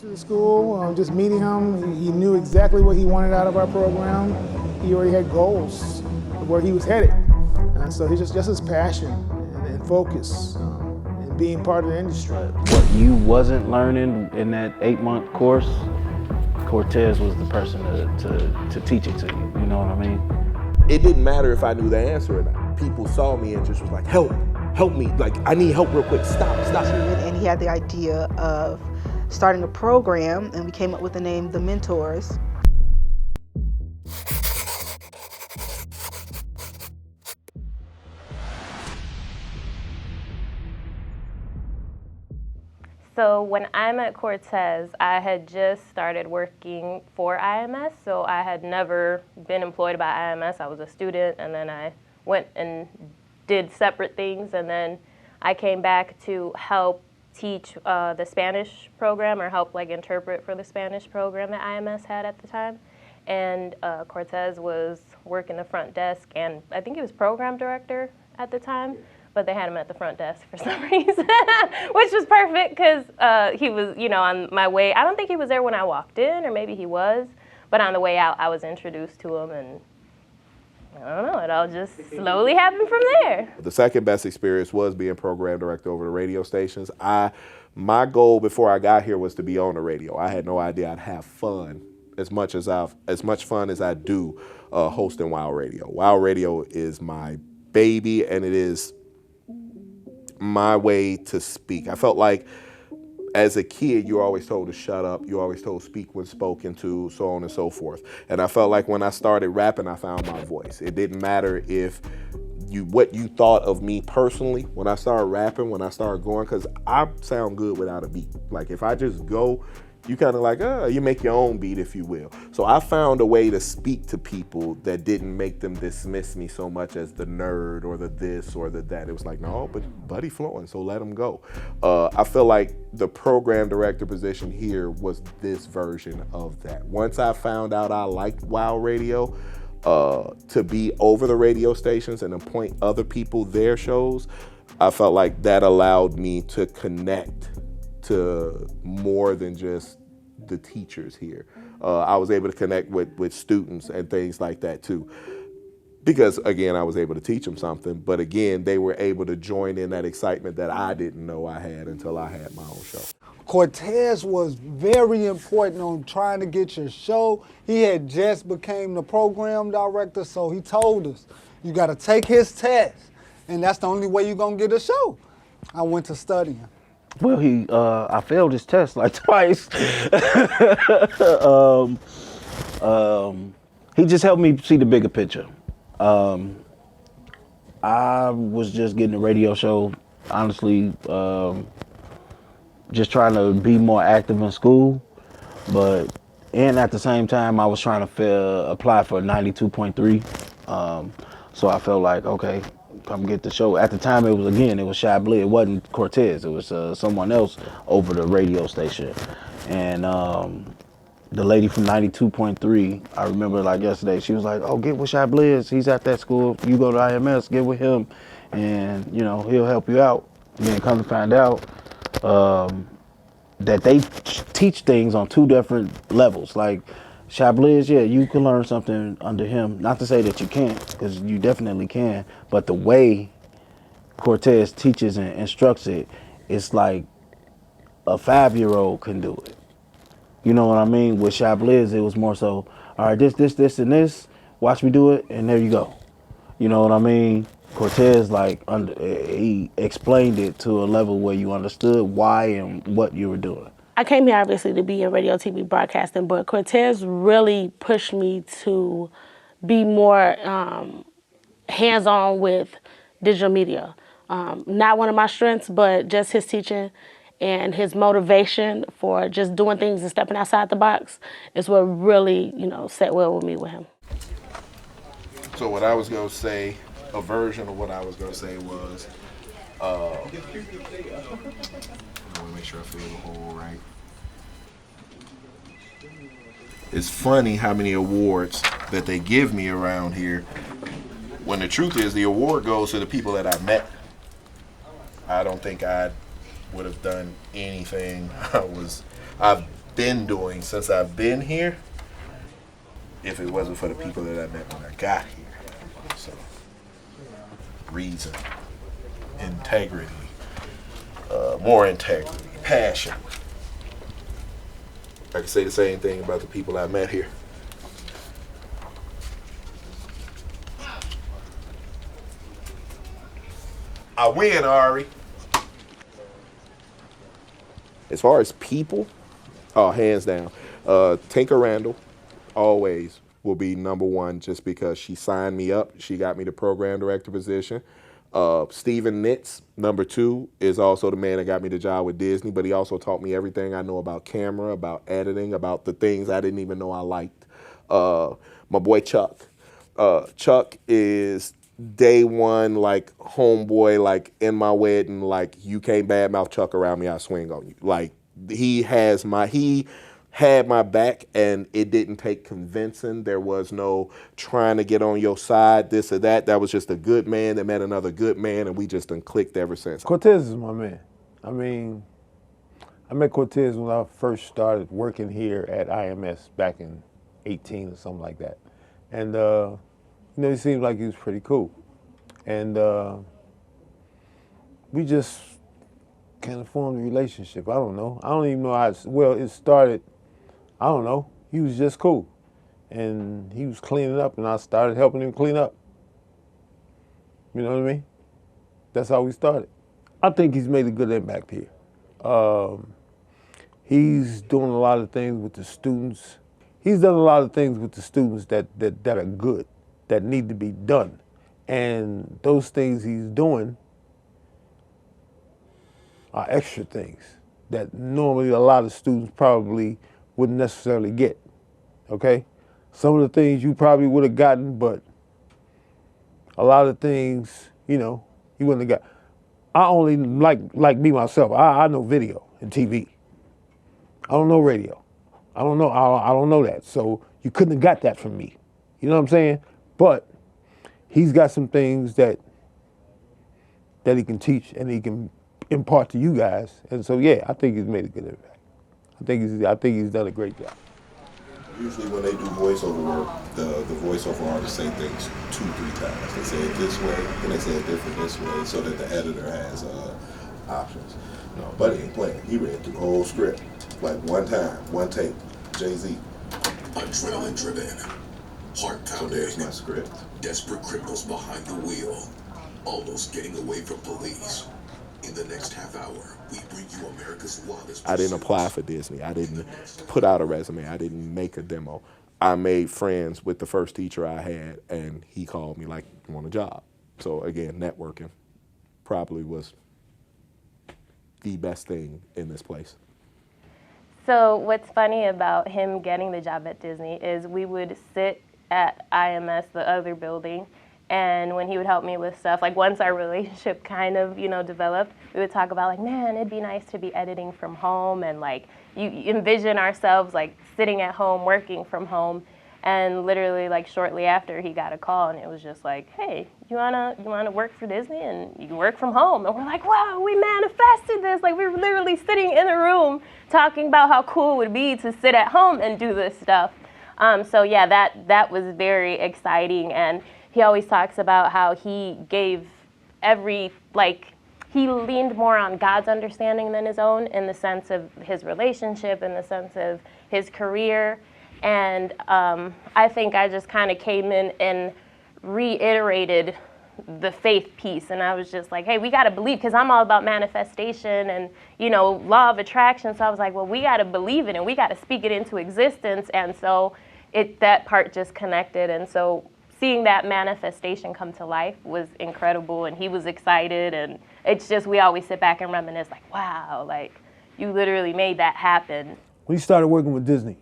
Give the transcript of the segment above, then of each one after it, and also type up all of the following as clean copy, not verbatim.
To the school, just meeting him, he knew exactly what he wanted out of our program. He already had goals of where he was headed. So he's just his passion and focus and being part of the industry. What you wasn't learning in that 8-month course, Cortez was the person to teach it to you, you know what I mean? It didn't matter if I knew the answer or not. People saw me and just was like, help me, like I need help real quick, stop. And he had the idea of starting a program, and we came up with the name The Mentors. So when I met Cortez, I had just started working for IMS, so I had never been employed by IMS. I was a student, and then I went and did separate things, and then I came back to help teach the Spanish program, or help like interpret for the Spanish program that IMS had at the time. And Cortez was working the front desk, and I think he was program director at the time, but they had him at the front desk for some reason, which was perfect because he was, on my way. I don't think he was there when I walked in, or maybe he was, but on the way out, I was introduced to him, and I don't know, it all just slowly happened from there. The second best experience was being program director over the radio stations. My goal before I got here was to be on the radio. I had no idea I'd have fun as much fun as I do hosting WOW Radio. WOW Radio is my baby, and it is my way to speak. I felt like as a kid, you're always told to shut up. You're always told speak when spoken to, so on and so forth. And I felt like when I started rapping, I found my voice. It didn't matter if what you thought of me personally. When I started rapping, when I started going, because I sound good without a beat. Like if I just go, you kind of like, you make your own beat, if you will. So I found a way to speak to people that didn't make them dismiss me so much as the nerd or the this or the that. It was like, no, but Buddy flowing, so let him go. I feel like the program director position here was this version of that. Once I found out I liked WOW Radio, to be over the radio stations and appoint other people their shows, I felt like that allowed me to connect to more than just the teachers here. I was able to connect with students and things like that too. Because again, I was able to teach them something, but again, they were able to join in that excitement that I didn't know I had until I had my own show. Cortez was very important on trying to get your show. He had just became the program director, so he told us, you gotta take his test, and that's the only way you're gonna get a show. I went to studying. Well, I failed his test like twice. He just helped me see the bigger picture. I was just getting a radio show, honestly, just trying to be more active in school, and at the same time, I was trying to apply for 92.3. So I felt like, okay, come get the show. At the time, it was Chablis. It wasn't Cortez. It was someone else over the radio station. And the lady from 92.3, I remember like yesterday, she was like, oh, get with Chablis. He's at that school. You go to IMS, get with him, and, he'll help you out. And then come to find out that they teach things on two different levels. Like, Chablis, yeah, you can learn something under him. Not to say that you can't, because you definitely can, but the way Cortez teaches and instructs it, it's like a 5-year-old can do it. You know what I mean? With Chablis, it was more so, all right, this, and this, watch me do it, and there you go. You know what I mean? Cortez, he explained it to a level where you understood why and what you were doing. I came here obviously to be in radio, TV, broadcasting, but Cortez really pushed me to be more hands-on with digital media. Not one of my strengths, but just his teaching and his motivation for just doing things and stepping outside the box is what really, set well with me with him. So what I was going to say, a version of what I was going to say was, I want to make sure I feel the whole right. It's funny how many awards that they give me around here, when the truth is the award goes to the people that I met. I don't think I would have done anything. I've been doing since I've been here if it wasn't for the people that I met when I got here. So, reason, integrity, more integrity, passion. I can say the same thing about the people I met here. I win, Ari. As far as people, oh, hands down. Tinker Randall always will be number one just because she signed me up. She got me the program director position. Steven Nitz, number two, is also the man that got me the job with Disney, but he also taught me everything I know about camera, about editing, about the things I didn't even know I liked. My boy Chuck. Chuck is day one, like homeboy, like in my wedding, like you can't badmouth Chuck around me, I swing on you. Like he had my back, and it didn't take convincing. There was no trying to get on your side, this or that. That was just a good man that met another good man, and we just done clicked ever since. Cortez is my man. I mean, I met Cortez when I first started working here at IMS back in 18 or something like that. And, you know, he seemed like he was pretty cool. And we just kind of formed a relationship. I don't know. I don't even know how it started. I don't know. He was just cool. And he was cleaning up, and I started helping him clean up. You know what I mean? That's how we started. I think he's made a good impact here. He's doing a lot of things with the students. He's done a lot of things with the students that are good, that need to be done. And those things he's doing are extra things that normally a lot of students probably wouldn't necessarily get, okay? Some of the things you probably would have gotten, but a lot of things, you know, you wouldn't have got. I only, like me, myself, I know video and TV. I don't know radio. I don't know that. So you couldn't have got that from me. You know what I'm saying? But he's got some things that he can teach and he can impart to you guys. And so, yeah, I think he's made a good impact. I think he's done a great job. Usually when they do voiceover work, the voiceover artists say things 2-3 times. They say it this way, and they say it different this way, so that the editor has options. No, Buddy ain't playing. He read the whole script, like one time, one take. Jay-Z. Adrenaline driven, heart So pounding, there's my script. desperate criminals behind the wheel, almost getting away from police. In the next half hour, we bring you America's wildest I didn't pursuits. apply for Disney. I didn't put out a resume. I didn't make a demo. I made friends with the first teacher I had, and he called me like, want a job. So again, networking probably was the best thing in this place. So what's funny about him getting the job at Disney is we would sit at IMS, the other building, and when he would help me with stuff, like once our relationship kind of, you know, developed, we would talk about like, man, it'd be nice to be editing from home, and like you envision ourselves like sitting at home, working from home. And literally like shortly after he got a call, and it was just like, hey, you wanna work for Disney and you can work from home. And we're like, wow, we manifested this. Like we were literally sitting in a room talking about how cool it would be to sit at home and do this stuff. So yeah, that was very exciting. And he always talks about how he gave he leaned more on God's understanding than his own, in the sense of his relationship, in the sense of his career. And I think I just kind of came in and reiterated the faith piece. And I was just like, hey, we got to believe, because I'm all about manifestation and, you know, law of attraction. So I was like, well, we got to believe it and we got to speak it into existence. And so that part just connected. And so seeing that manifestation come to life was incredible, and he was excited. And it's just, we always sit back and reminisce like, wow, like you literally made that happen. When he started working with Disney,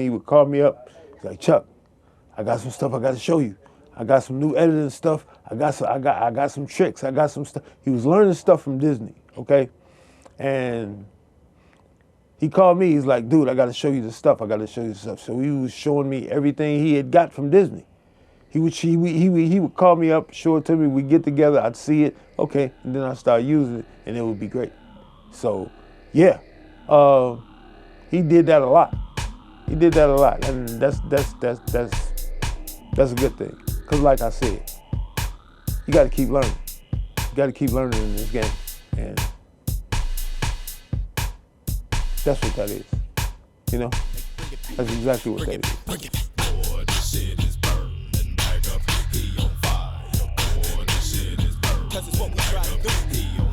he would call me up. He's like, Chuck, I got some stuff I got to show you. I got some new editing stuff. I got some tricks. I got some stuff. He was learning stuff from Disney, okay? And he called me. He's like, dude, I got to show you the stuff. So he was showing me everything he had got from Disney. He would call me up, show it to me. We'd get together. I'd see it. Okay. And then I'd start using it, and it would be great. So, yeah. he did that a lot. He did that a lot, and that's a good thing. Cause like I said, you got to keep learning. You got to keep learning in this game, and that's what that is. You know, that's exactly what that is. Boy, this shit is burning back up. He on fire. Boy, this shit is burning. 'Cause it's what we try to do. He on